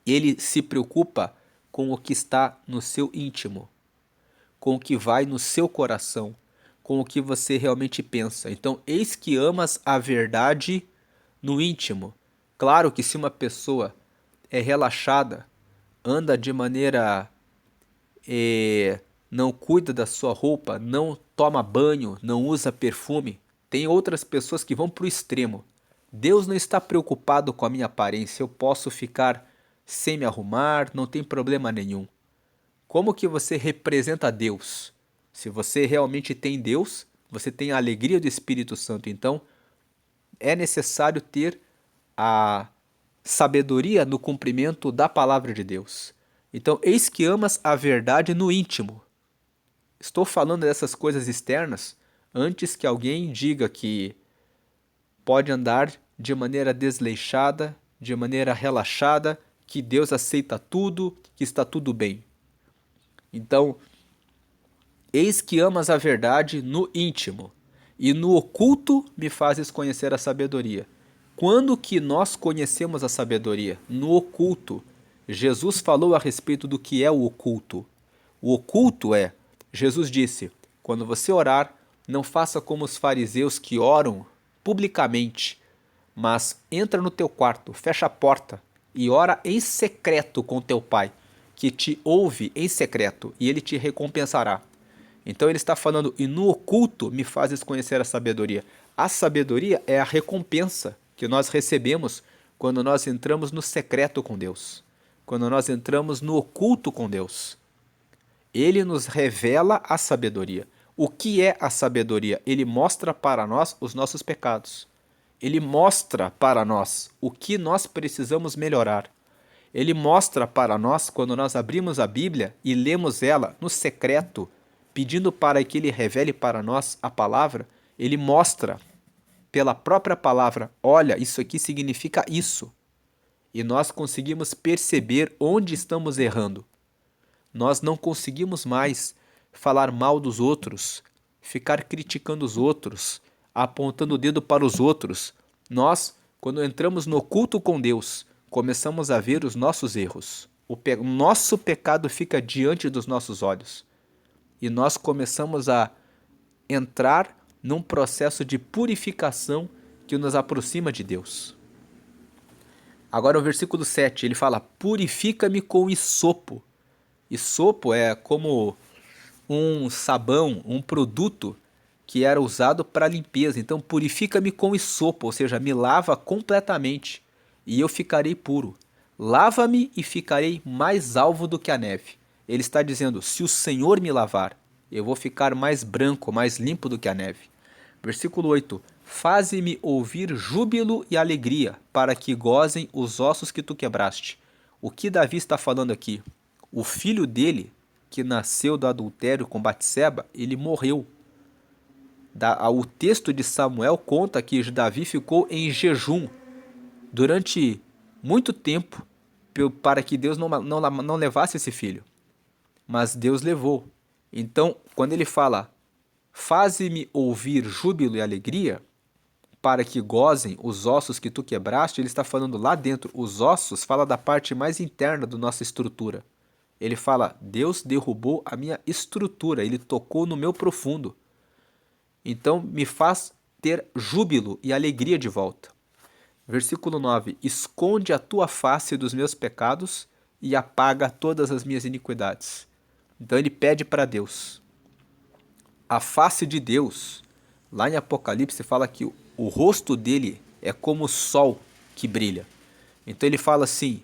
ele se preocupa com o que está no seu íntimo, com o que vai no seu coração, com o que você realmente pensa. Então, eis que amas a verdade no íntimo. Claro que se uma pessoa é relaxada, anda de maneira, não cuida da sua roupa, não toma banho, não usa perfume, tem outras pessoas que vão para o extremo. Deus não está preocupado com a minha aparência, eu posso ficar sem me arrumar, não tem problema nenhum. Como que você representa Deus? Se você realmente tem Deus, você tem a alegria do Espírito Santo. Então, é necessário ter a sabedoria no cumprimento da palavra de Deus. Então, eis que amas a verdade no íntimo. Estou falando dessas coisas externas antes que alguém diga que pode andar de maneira desleixada, de maneira relaxada, que Deus aceita tudo, que está tudo bem. Então, eis que amas a verdade no íntimo, e no oculto me fazes conhecer a sabedoria. Quando que nós conhecemos a sabedoria? No oculto. Jesus falou a respeito do que é o oculto. O oculto é, Jesus disse, quando você orar, não faça como os fariseus que oram publicamente, mas entra no teu quarto, fecha a porta e ora em secreto com teu pai, que te ouve em secreto e ele te recompensará. Então ele está falando, e no oculto me fazes conhecer a sabedoria. A sabedoria é a recompensa que nós recebemos quando nós entramos no secreto com Deus, quando nós entramos no oculto com Deus. Ele nos revela a sabedoria. O que é a sabedoria? Ele mostra para nós os nossos pecados. Ele mostra para nós o que nós precisamos melhorar. Ele mostra para nós, quando nós abrimos a Bíblia e lemos ela no secreto, pedindo para que ele revele para nós a palavra, ele mostra pela própria palavra, olha, isso aqui significa isso. E nós conseguimos perceber onde estamos errando. Nós não conseguimos mais falar mal dos outros, ficar criticando os outros, apontando o dedo para os outros. Nós, quando entramos no culto com Deus, começamos a ver os nossos erros. O nosso pecado fica diante dos nossos olhos. E nós começamos a entrar num processo de purificação que nos aproxima de Deus. Agora o versículo 7, ele fala, purifica-me com hisopo. Hisopo é como um sabão, um produto que era usado para limpeza. Então purifica-me com hisopo, ou seja, me lava completamente e eu ficarei puro. Lava-me e ficarei mais alvo do que a neve. Ele está dizendo, se o Senhor me lavar, eu vou ficar mais branco, mais limpo do que a neve. Versículo 8, faze-me ouvir júbilo e alegria, para que gozem os ossos que tu quebraste. O que Davi está falando aqui? O filho dele, que nasceu do adultério com Batseba, ele morreu. O texto de Samuel conta que Davi ficou em jejum durante muito tempo para que Deus não levasse esse filho. Mas Deus levou. Então, quando ele fala, faze-me ouvir júbilo e alegria, para que gozem os ossos que tu quebraste, ele está falando lá dentro. Os ossos fala da parte mais interna da nossa estrutura. Ele fala, Deus derrubou a minha estrutura, ele tocou no meu profundo. Então me faz ter júbilo e alegria de volta. Versículo 9, esconde a tua face dos meus pecados e apaga todas as minhas iniquidades. Então ele pede para Deus. A face de Deus, lá em Apocalipse fala que o rosto dele é como o sol que brilha. Então ele fala assim,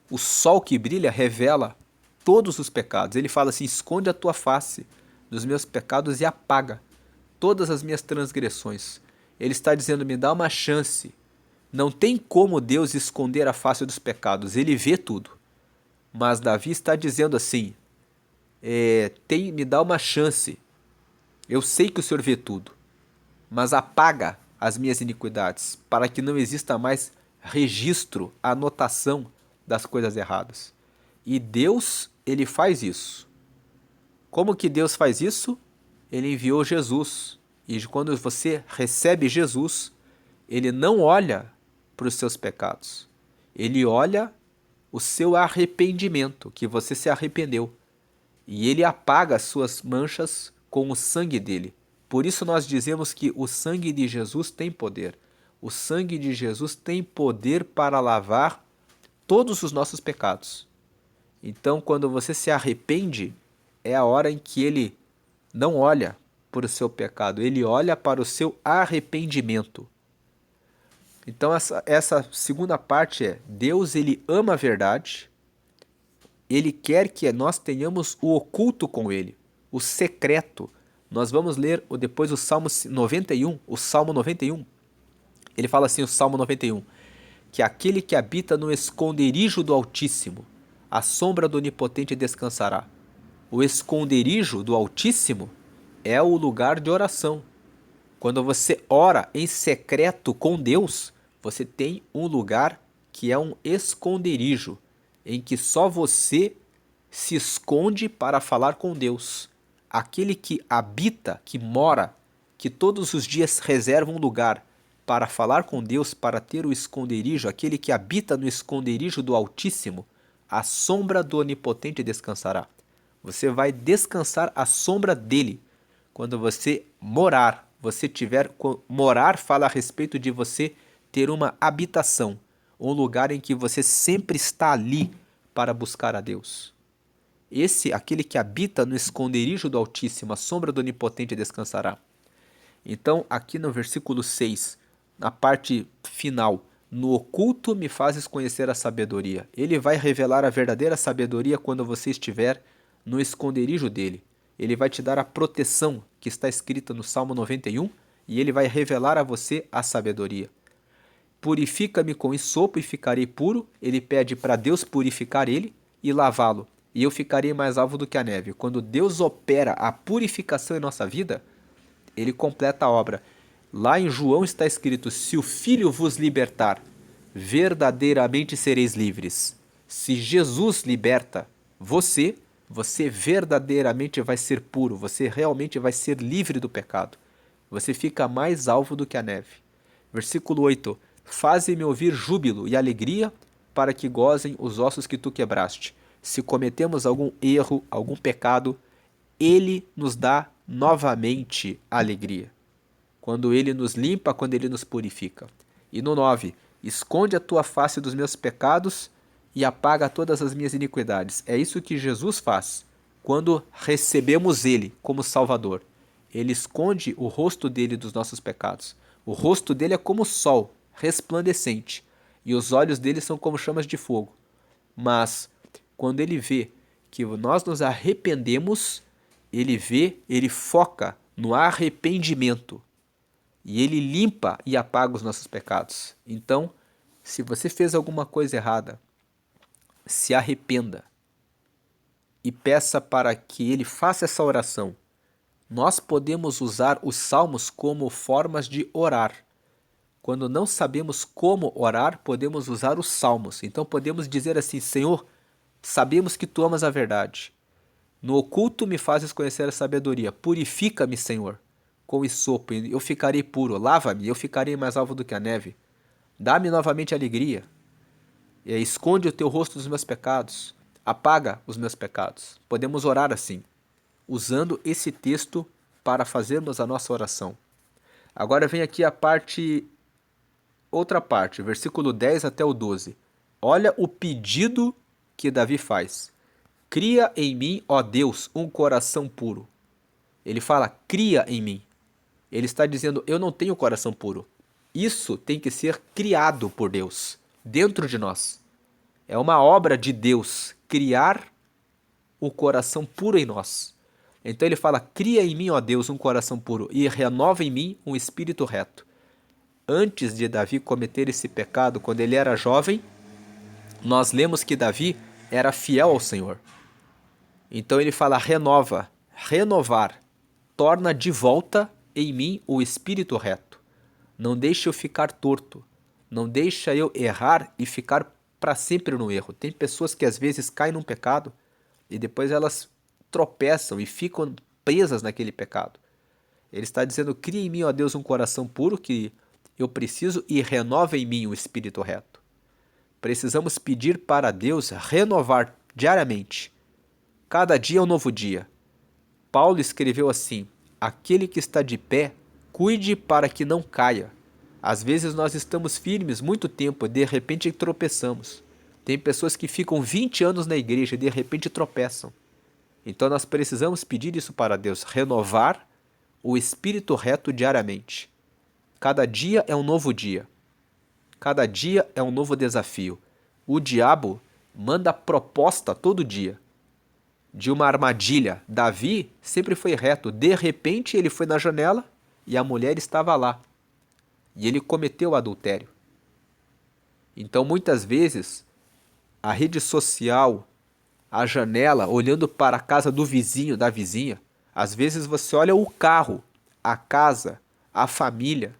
o sol que brilha revela todos os pecados. Ele fala assim, esconde a tua face dos meus pecados e apaga todas as minhas transgressões. Ele está dizendo, me dá uma chance. Não tem como Deus esconder a face dos pecados, ele vê tudo. Mas Davi está dizendo assim: me dá uma chance. Eu sei que o Senhor vê tudo, mas apaga as minhas iniquidades, para que não exista mais registro, anotação das coisas erradas. E Deus, ele faz isso. Como que Deus faz isso? Ele enviou Jesus. E quando você recebe Jesus, ele não olha para os seus pecados. Ele olha o seu arrependimento, que você se arrependeu. E ele apaga as suas manchas com o sangue dele. Por isso nós dizemos que o sangue de Jesus tem poder. O sangue de Jesus tem poder para lavar todos os nossos pecados. Então, quando você se arrepende, é a hora em que ele não olha para o seu pecado, ele olha para o seu arrependimento. Então, essa segunda parte é: Deus, ele ama a verdade, ele quer que nós tenhamos o oculto com ele, o secreto. Nós vamos ler depois o Salmo 91, o Salmo 91. Ele fala assim, o Salmo 91, que aquele que habita no esconderijo do Altíssimo, à sombra do Onipotente descansará. O esconderijo do Altíssimo é o lugar de oração. Quando você ora em secreto com Deus, você tem um lugar que é um esconderijo, em que só você se esconde para falar com Deus. Aquele que habita, que mora, que todos os dias reserva um lugar para falar com Deus, para ter o esconderijo, aquele que habita no esconderijo do Altíssimo, à sombra do Onipotente descansará. Você vai descansar à sombra dele. Quando você morar, morar fala a respeito de você ter uma habitação, um lugar em que você sempre está ali para buscar a Deus. Aquele que habita no esconderijo do Altíssimo, a sombra do Onipotente descansará. Então, aqui no versículo 6, na parte final, no oculto me fazes conhecer a sabedoria. Ele vai revelar a verdadeira sabedoria quando você estiver no esconderijo dele. Ele vai te dar a proteção que está escrita no Salmo 91 e ele vai revelar a você a sabedoria. Purifica-me com esopo e ficarei puro. Ele pede para Deus purificar ele e lavá-lo. E eu ficarei mais alvo do que a neve. Quando Deus opera a purificação em nossa vida, ele completa a obra. Lá em João está escrito: se o Filho vos libertar, verdadeiramente sereis livres. Se Jesus liberta você verdadeiramente vai ser puro, você realmente vai ser livre do pecado. Você fica mais alvo do que a neve. Versículo 8: faze-me ouvir júbilo e alegria, para que gozem os ossos que tu quebraste. Se cometemos algum erro, algum pecado, ele nos dá novamente alegria. Quando ele nos limpa, quando ele nos purifica. E no 9: esconde a tua face dos meus pecados e apaga todas as minhas iniquidades. É isso que Jesus faz quando recebemos ele como Salvador. Ele esconde o rosto dele dos nossos pecados. O rosto dele é como o sol, resplandecente, e os olhos dele são como chamas de fogo. Mas quando ele vê que nós nos arrependemos, ele foca no arrependimento. E ele limpa e apaga os nossos pecados. Então, se você fez alguma coisa errada, se arrependa e peça para que ele faça essa oração. Nós podemos usar os salmos como formas de orar. Quando não sabemos como orar, podemos usar os salmos. Então podemos dizer assim: Senhor, sabemos que tu amas a verdade. No oculto me fazes conhecer a sabedoria. Purifica-me, Senhor, com esopo, eu ficarei puro. Lava-me, eu ficarei mais alvo do que a neve. Dá-me novamente alegria. Esconde o teu rosto dos meus pecados. Apaga os meus pecados. Podemos orar assim, usando esse texto para fazermos a nossa oração. Agora vem aqui outra parte, versículo 10 até o 12. Olha o pedido que Davi faz. Cria em mim, ó Deus, um coração puro. Ele fala, cria em mim. Ele está dizendo, eu não tenho coração puro. Isso tem que ser criado por Deus, dentro de nós. É uma obra de Deus, criar o coração puro em nós. Então ele fala, cria em mim, ó Deus, um coração puro, e renova em mim um espírito reto. antes de Davi cometer esse pecado, quando ele era jovem, nós lemos que Davi era fiel ao Senhor. Então ele fala: renova, renovar, torna de volta em mim o espírito reto. Não deixe eu ficar torto. Não deixa eu errar e ficar para sempre no erro. Tem pessoas que às vezes caem num pecado e depois elas tropeçam e ficam presas naquele pecado. Ele está dizendo: cria em mim, ó Deus, um coração puro que eu preciso e renova em mim o espírito reto. Precisamos pedir para Deus renovar diariamente. Cada dia é um novo dia. Paulo escreveu assim: aquele que está de pé, cuide para que não caia. Às vezes nós estamos firmes muito tempo e de repente tropeçamos. Tem pessoas que ficam 20 anos na igreja e de repente tropeçam. Então nós precisamos pedir isso para Deus, renovar o espírito reto diariamente. Cada dia é um novo dia. Cada dia é um novo desafio. O diabo manda proposta todo dia de uma armadilha. Davi sempre foi reto. De repente ele foi na janela e a mulher estava lá. E ele cometeu o adultério. Então muitas vezes a rede social, a janela, olhando para a casa do vizinho, da vizinha, às vezes você olha o carro, a casa, a família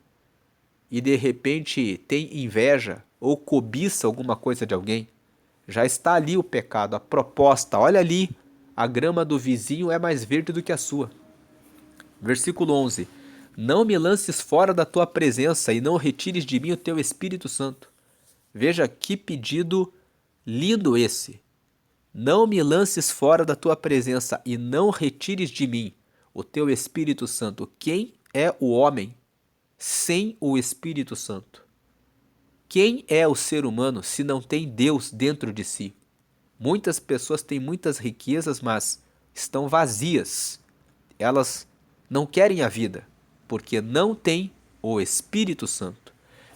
e de repente tem inveja ou cobiça alguma coisa de alguém. Já está ali o pecado, a proposta. Olha ali, a grama do vizinho é mais verde do que a sua. Versículo 11. Não me lances fora da tua presença e não retires de mim o teu Espírito Santo. Veja que pedido lindo esse. Não me lances fora da tua presença e não retires de mim o teu Espírito Santo. Quem é o homem sem o Espírito Santo? Quem é o ser humano se não tem Deus dentro de si? Muitas pessoas têm muitas riquezas, mas estão vazias. Elas não querem a vida, porque não têm o Espírito Santo.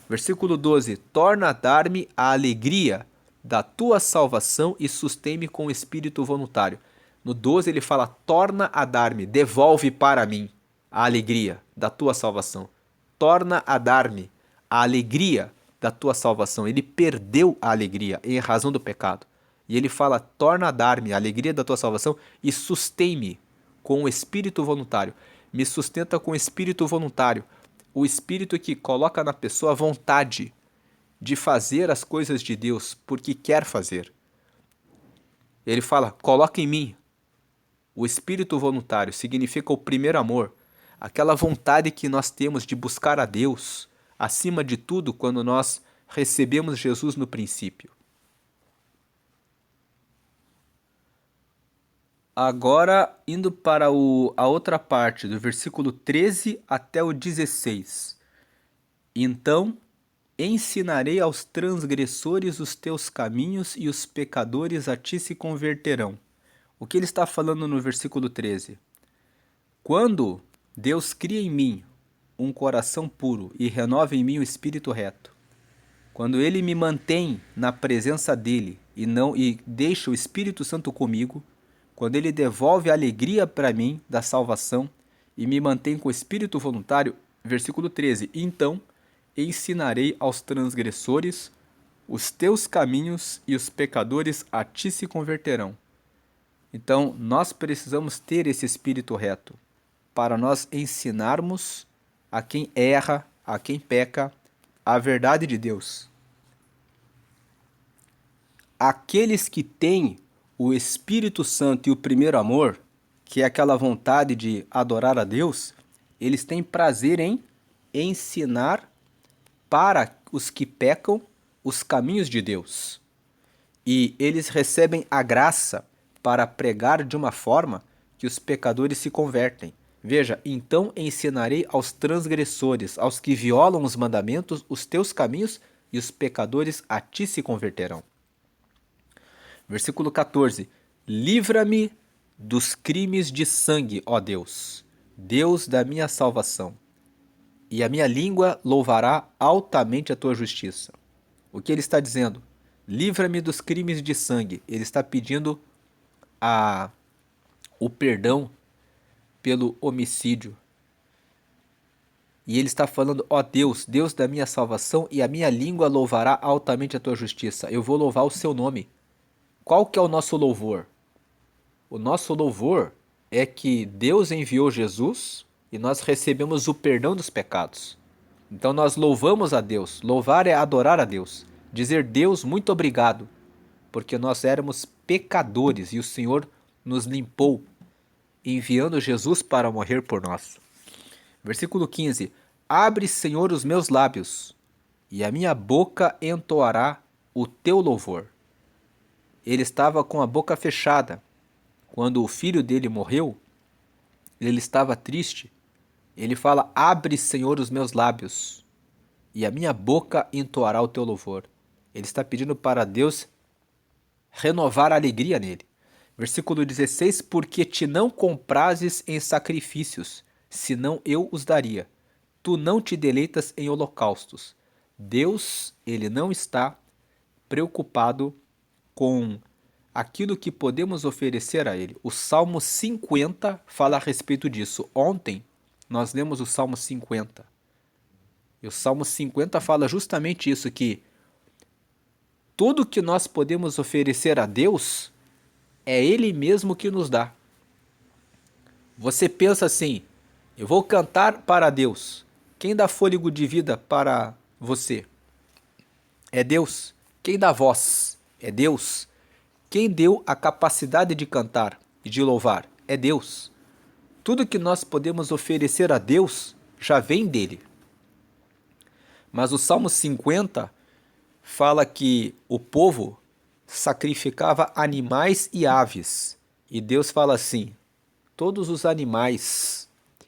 Versículo 12. Torna a dar-me a alegria da tua salvação e sustém-me com o espírito voluntário. No 12 ele fala: torna a dar-me, devolve para mim a alegria da tua salvação. Torna a dar-me a alegria da tua salvação. Ele perdeu a alegria em razão do pecado. E ele fala: torna a dar-me a alegria da tua salvação e sustém-me com o espírito voluntário. Me sustenta com o espírito voluntário. O espírito que coloca na pessoa a vontade de fazer as coisas de Deus porque quer fazer. Ele fala: coloca em mim. O espírito voluntário significa o primeiro amor, aquela vontade que nós temos de buscar a Deus, acima de tudo, quando nós recebemos Jesus no princípio. Agora, indo para a outra parte, do versículo 13 até o 16. Então ensinarei aos transgressores os teus caminhos e os pecadores a ti se converterão. O que ele está falando no versículo 13? Quando Deus cria em mim um coração puro e renova em mim o espírito reto, quando ele me mantém na presença dele e deixa o Espírito Santo comigo, quando ele devolve a alegria para mim da salvação e me mantém com o espírito voluntário, versículo 13, então ensinarei aos transgressores os teus caminhos e os pecadores a ti se converterão. Então, nós precisamos ter esse espírito reto para nós ensinarmos a quem erra, a quem peca, a verdade de Deus. Aqueles que têm o Espírito Santo e o primeiro amor, que é aquela vontade de adorar a Deus, eles têm prazer em ensinar para os que pecam os caminhos de Deus. E eles recebem a graça para pregar de uma forma que os pecadores se convertem. Veja, então ensinarei aos transgressores, aos que violam os mandamentos, os teus caminhos, e os pecadores a ti se converterão. Versículo 14. Livra-me dos crimes de sangue, ó Deus, Deus da minha salvação, e a minha língua louvará altamente a tua justiça. O que ele está dizendo? Livra-me dos crimes de sangue. Ele está pedindo o perdão pelo homicídio. E ele está falando, ó Deus, Deus da minha salvação, e a minha língua louvará altamente a tua justiça. Eu vou louvar o seu nome. Qual que é o nosso louvor? O nosso louvor é que Deus enviou Jesus e nós recebemos o perdão dos pecados. Então nós louvamos a Deus. Louvar é adorar a Deus. Dizer, Deus, muito obrigado, porque nós éramos pecadores e o Senhor nos limpou, enviando Jesus para morrer por nós. Versículo 15. Abre, Senhor, os meus lábios, e a minha boca entoará o teu louvor. Ele estava com a boca fechada. Quando o filho dele morreu, ele estava triste. Ele fala, abre, Senhor, os meus lábios, e a minha boca entoará o teu louvor. Ele está pedindo para Deus renovar a alegria nele. Versículo 16, porque te não comprases em sacrifícios, senão eu os daria. Tu não te deleitas em holocaustos. Deus, ele não está preocupado com aquilo que podemos oferecer a ele. O Salmo 50 fala a respeito disso. Ontem nós lemos o Salmo 50. E o Salmo 50 fala justamente isso, que tudo que nós podemos oferecer a Deus é Ele mesmo que nos dá. Você pensa assim, eu vou cantar para Deus. Quem dá fôlego de vida para você? É Deus. Quem dá voz? É Deus. Quem deu a capacidade de cantar e de louvar? É Deus. Tudo que nós podemos oferecer a Deus já vem dele. Mas o Salmo 50 fala que o povo sacrificava animais e aves. E Deus fala assim, todos os animais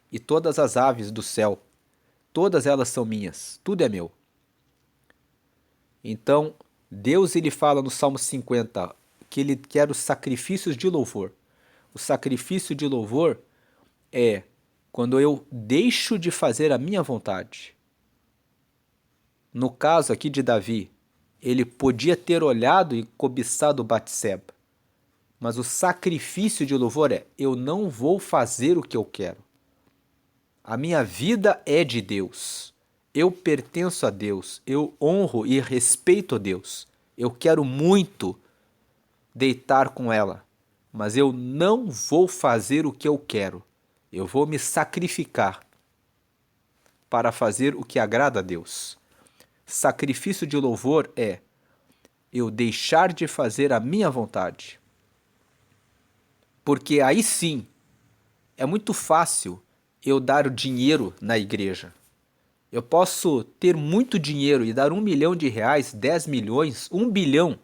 e todas as aves do céu, todas elas são minhas, tudo é meu. Então, Deus ele fala no Salmo 50 que ele quer os sacrifícios de louvor. O sacrifício de louvor é quando eu deixo de fazer a minha vontade. No caso aqui de Davi, ele podia ter olhado e cobiçado Batseba. Mas o sacrifício de louvor é, eu não vou fazer o que eu quero. A minha vida é de Deus. Eu pertenço a Deus. Eu honro e respeito a Deus. Eu quero muito deitar com ela, mas eu não vou fazer o que eu quero. Eu vou me sacrificar para fazer o que agrada a Deus. Sacrifício de louvor é eu deixar de fazer a minha vontade. Porque aí sim, é muito fácil eu dar o dinheiro na igreja. Eu posso ter muito dinheiro e dar 1 milhão de reais, 10 milhões, 1 bilhão,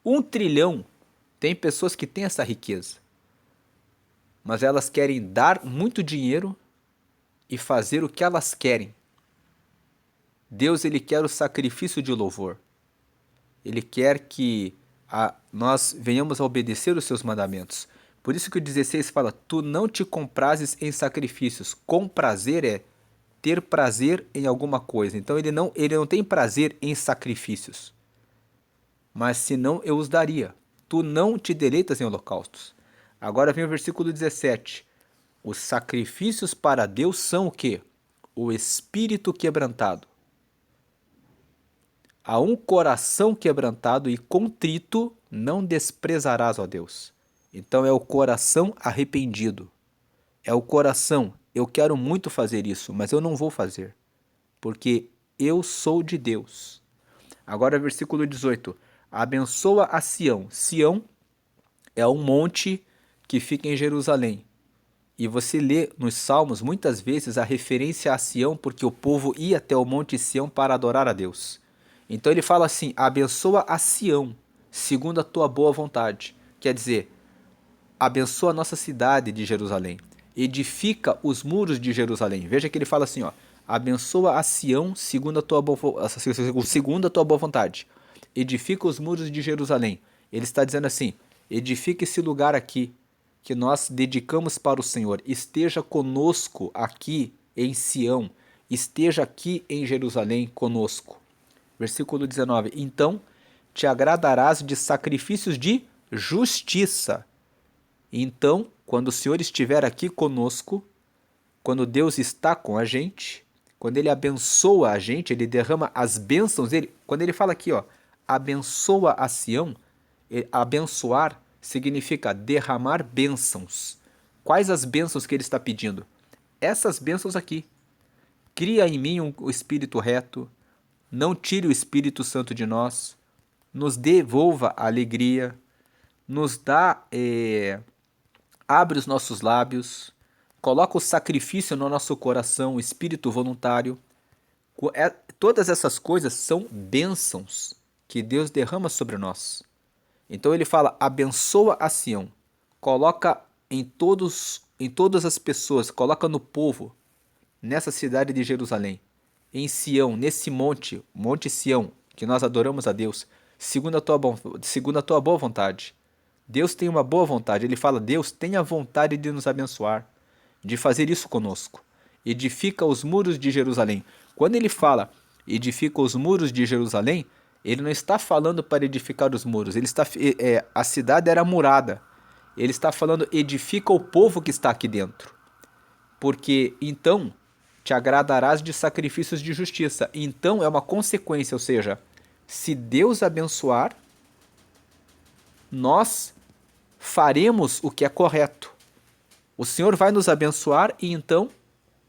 1 trilhão. Tem pessoas que têm essa riqueza. Mas elas querem dar muito dinheiro e fazer o que elas querem. Deus ele quer o sacrifício de louvor. Ele quer que nós venhamos a obedecer os seus mandamentos. Por isso que o 16 fala, tu não te comprases em sacrifícios. Comprazer é ter prazer em alguma coisa. Então ele não tem prazer em sacrifícios. Mas senão eu os daria. Tu não te deleitas em holocaustos. Agora vem o versículo 17. Os sacrifícios para Deus são o quê? O espírito quebrantado. A um coração quebrantado e contrito não desprezarás, ó Deus. Então é o coração arrependido. É o coração, eu quero muito fazer isso, mas eu não vou fazer. Porque eu sou de Deus. Agora versículo 18. Abençoa a Sião. Sião é um monte que fica em Jerusalém. E você lê nos Salmos muitas vezes a referência a Sião porque o povo ia até o monte Sião para adorar a Deus. Então ele fala assim, abençoa a Sião, segundo a tua boa vontade. Quer dizer, abençoa a nossa cidade de Jerusalém. Edifica os muros de Jerusalém. Veja que ele fala assim, ó, abençoa a Sião segundo a tua boa vontade. Edifica os muros de Jerusalém. Ele está dizendo assim, edifica esse lugar aqui que nós dedicamos para o Senhor. Esteja conosco aqui em Sião. Esteja aqui em Jerusalém conosco. Versículo 19. Então te agradarás de sacrifícios de justiça. Então, quando o Senhor estiver aqui conosco, quando Deus está com a gente, quando ele abençoa a gente, ele derrama as bênçãos dele. Quando ele fala aqui, ó, abençoa a Sião, abençoar significa derramar bênçãos. Quais as bênçãos que ele está pedindo? Essas bênçãos aqui. Cria em mim um espírito reto, não tire o Espírito Santo de nós, nos devolva a alegria, nos dá, abre os nossos lábios, coloca o sacrifício no nosso coração, o espírito voluntário. Todas essas coisas são bênçãos que Deus derrama sobre nós. Então ele fala, abençoa a Sião, coloca em todas as pessoas, coloca no povo, nessa cidade de Jerusalém, em Sião, nesse monte, Monte Sião, que nós adoramos a Deus, segundo a tua boa vontade. Deus tem uma boa vontade. Ele fala, Deus tem a vontade de nos abençoar, de fazer isso conosco. Edifica os muros de Jerusalém. Quando ele fala, edifica os muros de Jerusalém, ele não está falando para edificar os muros. A cidade era murada. Ele está falando, edifica o povo que está aqui dentro. Porque então te agradarás de sacrifícios de justiça. Então é uma consequência, ou seja, se Deus abençoar, nós faremos o que é correto. O Senhor vai nos abençoar e então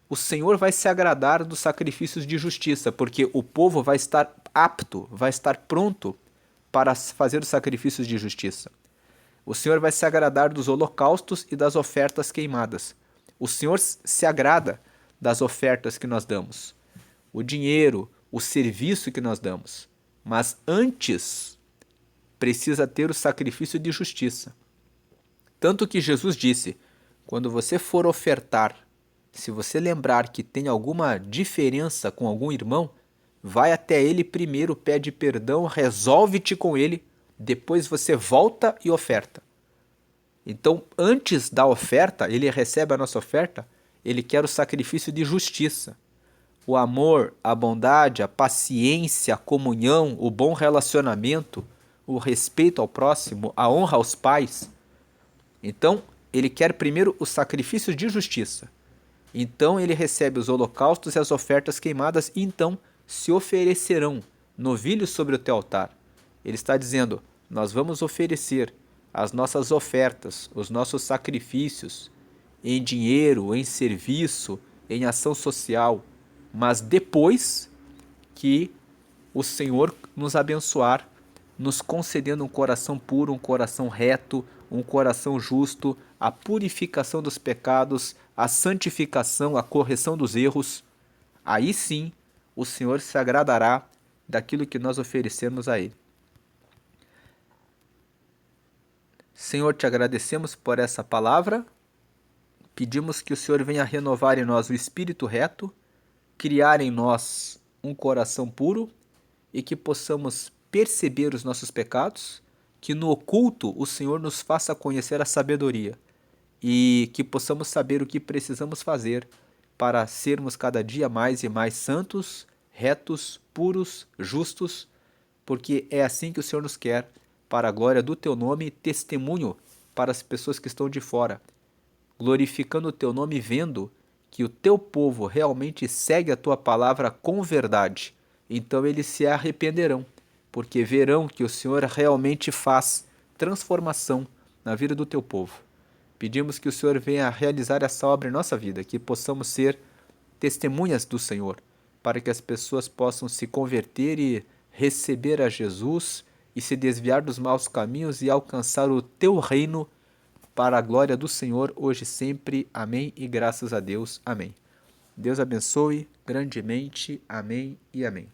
o Senhor vai se agradar dos sacrifícios de justiça, porque o povo vai estar apto, vai estar pronto para fazer os sacrifícios de justiça. O Senhor vai se agradar dos holocaustos e das ofertas queimadas. O Senhor se agrada das ofertas que nós damos, o dinheiro, o serviço que nós damos. Mas antes precisa ter o sacrifício de justiça. Tanto que Jesus disse, quando você for ofertar, se você lembrar que tem alguma diferença com algum irmão, vai até ele primeiro, pede perdão, resolve-te com ele, depois você volta e oferta. Então, antes da oferta, ele recebe a nossa oferta, ele quer o sacrifício de justiça. O amor, a bondade, a paciência, a comunhão, o bom relacionamento, o respeito ao próximo, a honra aos pais. Então, ele quer primeiro o sacrifício de justiça. Então, ele recebe os holocaustos e as ofertas queimadas e então se oferecerão novilhos sobre o teu altar. Ele está dizendo, nós vamos oferecer as nossas ofertas, os nossos sacrifícios, em dinheiro, em serviço, em ação social, mas depois que o Senhor nos abençoar, nos concedendo um coração puro, um coração reto, um coração justo, a purificação dos pecados, a santificação, a correção dos erros, aí sim o Senhor se agradará daquilo que nós oferecemos a Ele. Senhor, te agradecemos por essa palavra. Pedimos que o Senhor venha renovar em nós o espírito reto, criar em nós um coração puro e que possamos perceber os nossos pecados, que no oculto o Senhor nos faça conhecer a sabedoria e que possamos saber o que precisamos fazer para sermos cada dia mais e mais santos, retos, puros, justos, porque é assim que o Senhor nos quer, para a glória do Teu nome, testemunho para as pessoas que estão de fora, glorificando o Teu nome, vendo que o Teu povo realmente segue a Tua palavra com verdade. Então eles se arrependerão, porque verão que o Senhor realmente faz transformação na vida do Teu povo. Pedimos que o Senhor venha realizar essa obra em nossa vida, que possamos ser testemunhas do Senhor, para que as pessoas possam se converter e receber a Jesus e se desviar dos maus caminhos e alcançar o Teu reino para a glória do Senhor, hoje e sempre. Amém e graças a Deus. Amém. Deus abençoe grandemente. Amém e amém.